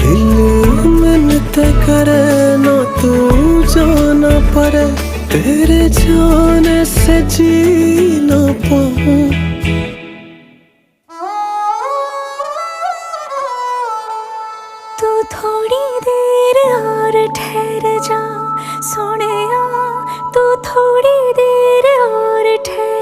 दिल मिलते करे ना तू जाना पड़े, तेरे जाने से जी ना पाऊं। तू थोड़ी देर और ठहर जा सोनिया, तू थोड़ी देर और ठहर